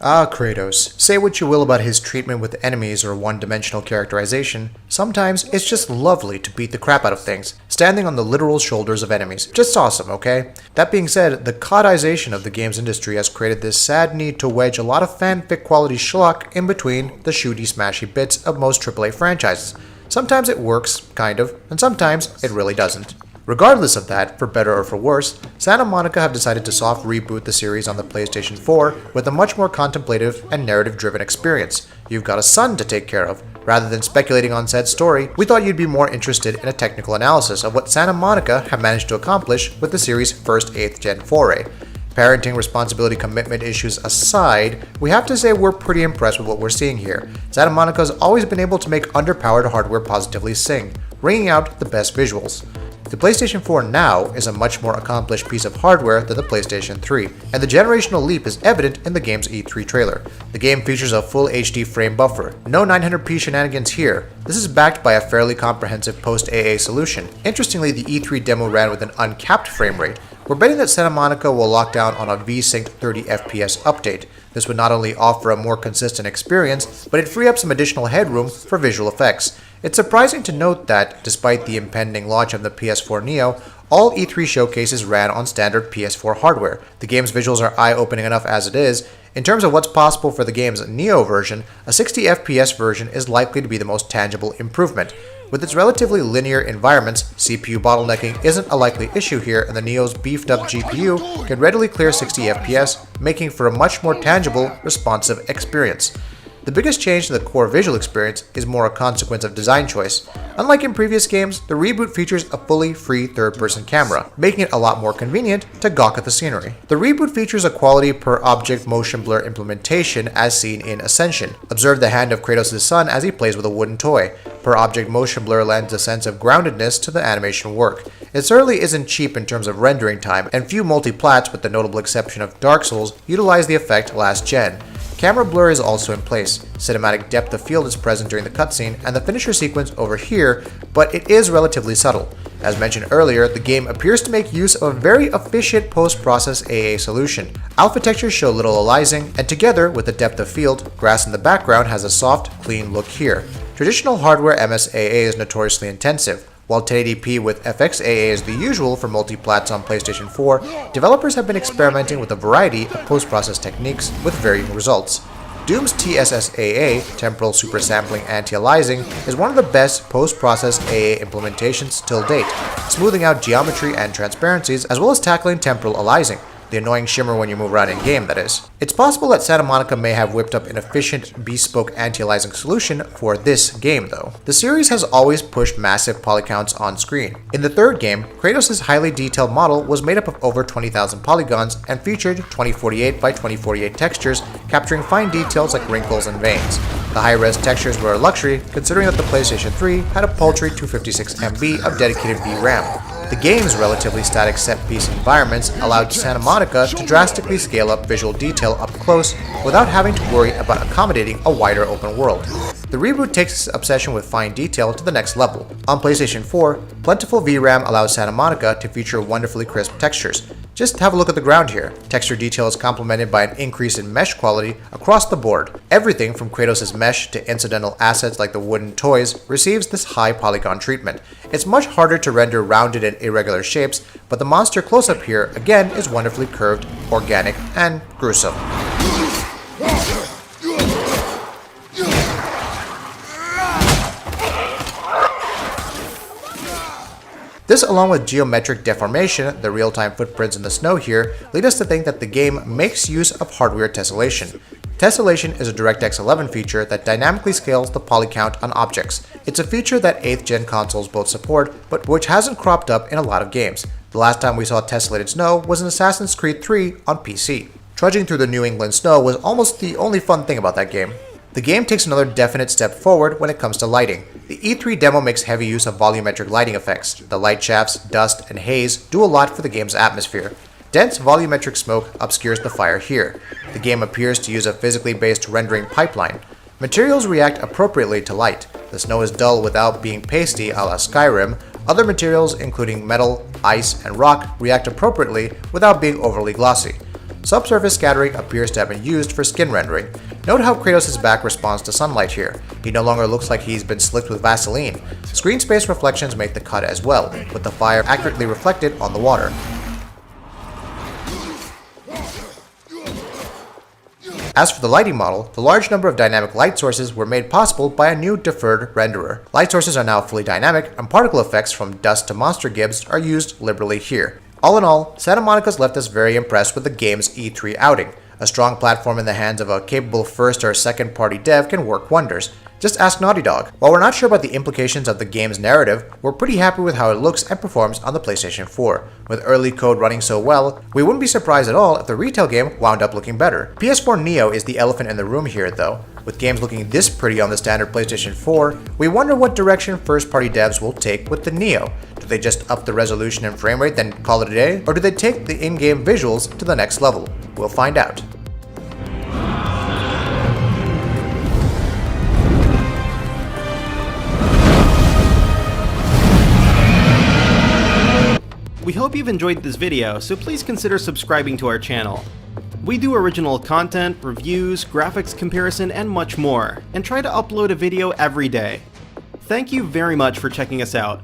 Ah, Kratos. Say what you will about his treatment with enemies or one-dimensional characterization, sometimes it's just lovely to beat the crap out of things, standing on the literal shoulders of enemies. Just awesome, okay? That being said, the codization of the games industry has created this sad need to wedge a lot of fanfic quality schlock in between the shooty smashy bits of most AAA franchises. Sometimes it works, kind of, and sometimes it really doesn't. Regardless of that, for better or for worse, Santa Monica have decided to soft reboot the series on the PlayStation 4 with a much more contemplative and narrative-driven experience. You've got a son to take care of. Rather than speculating on said story, we thought you'd be more interested in a technical analysis of what Santa Monica have managed to accomplish with the series' first 8th gen foray. Parenting responsibility commitment issues aside, we have to say we're pretty impressed with what we're seeing here. Santa Monica has always been able to make underpowered hardware positively sing, ringing out the best visuals. The PlayStation 4 now is a much more accomplished piece of hardware than the PlayStation 3, and the generational leap is evident in the game's E3 trailer. The game features a full HD frame buffer, no 900p shenanigans here. This is backed by a fairly comprehensive post-AA solution. Interestingly, the E3 demo ran with an uncapped frame rate. We're betting that Santa Monica will lock down on a VSync 30 FPS update. This would not only offer a more consistent experience, but it'd free up some additional headroom for visual effects. It's surprising to note that, despite the impending launch of the PS4 Neo, all E3 showcases ran on standard PS4 hardware. The game's visuals are eye-opening enough as it is. In terms of what's possible for the game's Neo version, a 60 FPS version is likely to be the most tangible improvement. With its relatively linear environments, CPU bottlenecking isn't a likely issue here, and the Neo's beefed-up GPU can readily clear 60 FPS, making for a much more tangible, responsive experience. The biggest change to the core visual experience is more a consequence of design choice. Unlike in previous games, the reboot features a fully free third-person camera, making it a lot more convenient to gawk at the scenery. The reboot features a quality per object motion blur implementation as seen in Ascension. Observe the hand of Kratos' son as he plays with a wooden toy. Per object motion blur lends a sense of groundedness to the animation work. It certainly isn't cheap in terms of rendering time, and few multi-plats, with the notable exception of Dark Souls, utilize the effect last gen. Camera blur is also in place. Cinematic depth of field is present during the cutscene and the finisher sequence over here, but it is relatively subtle. As mentioned earlier, the game appears to make use of a very efficient post-process AA solution. Alpha textures show little aliasing, and together with the depth of field, grass in the background has a soft, clean look here. Traditional hardware MSAA is notoriously intensive. While 1080p with FXAA is the usual for multi-plats on PlayStation 4, developers have been experimenting with a variety of post-process techniques with varying results. Doom's TSSAA, Temporal Super Sampling Anti-Aliasing, is one of the best post-process AA implementations till date, smoothing out geometry and transparencies as well as tackling temporal aliasing. The annoying shimmer when you move around in game, that is. It's possible that Santa Monica may have whipped up an efficient, bespoke anti-aliasing solution for this game, though. The series has always pushed massive polycounts on screen. In the third game, Kratos' highly detailed model was made up of over 20,000 polygons and featured 2048 by 2048 textures, capturing fine details like wrinkles and veins. The high-res textures were a luxury, considering that the PlayStation 3 had a paltry 256 MB of dedicated VRAM. The game's relatively static set-piece environments allowed Santa Monica to drastically scale up visual detail up close without having to worry about accommodating a wider open world. The reboot takes its obsession with fine detail to the next level. On PlayStation 4, plentiful VRAM allows Santa Monica to feature wonderfully crisp textures. Just have a look at the ground here. Texture detail is complemented by an increase in mesh quality across the board. Everything from Kratos' mesh to incidental assets like the wooden toys receives this high polygon treatment. It's much harder to render rounded and irregular shapes, but the monster close-up here again is wonderfully curved, organic, and gruesome. This, along with geometric deformation, the real-time footprints in the snow here, lead us to think that the game makes use of hardware tessellation. Tessellation is a DirectX 11 feature that dynamically scales the poly count on objects. It's a feature that 8th gen consoles both support, but which hasn't cropped up in a lot of games. The last time we saw tessellated snow was in Assassin's Creed 3 on PC. Trudging through the New England snow was almost the only fun thing about that game. The game takes another definite step forward when it comes to lighting. The E3 demo makes heavy use of volumetric lighting effects. The light shafts, dust, and haze do a lot for the game's atmosphere. Dense volumetric smoke obscures the fire here. The game appears to use a physically based rendering pipeline. Materials react appropriately to light. The snow is dull without being pasty a la Skyrim. Other materials, including metal, ice, and rock, react appropriately without being overly glossy. Subsurface scattering appears to have been used for skin rendering. Note how Kratos' back responds to sunlight here. He no longer looks like he's been slicked with Vaseline. Screen space reflections make the cut as well, with the fire accurately reflected on the water. As for the lighting model, the large number of dynamic light sources were made possible by a new deferred renderer. Light sources are now fully dynamic, and particle effects from dust to monster gibs are used liberally here. All in all, Santa Monica's left us very impressed with the game's E3 outing. A strong platform in the hands of a capable first or second party dev can work wonders. Just ask Naughty Dog. While we're not sure about the implications of the game's narrative, we're pretty happy with how it looks and performs on the PlayStation 4. With early code running so well, we wouldn't be surprised at all if the retail game wound up looking better. PS4 Neo is the elephant in the room here though. With games looking this pretty on the standard PlayStation 4, we wonder what direction first-party devs will take with the Neo. Do they just up the resolution and frame rate then call it a day? Or do they take the in-game visuals to the next level? We'll find out. We hope you've enjoyed this video, so please consider subscribing to our channel. We do original content, reviews, graphics comparison, and much more, and try to upload a video every day. Thank you very much for checking us out.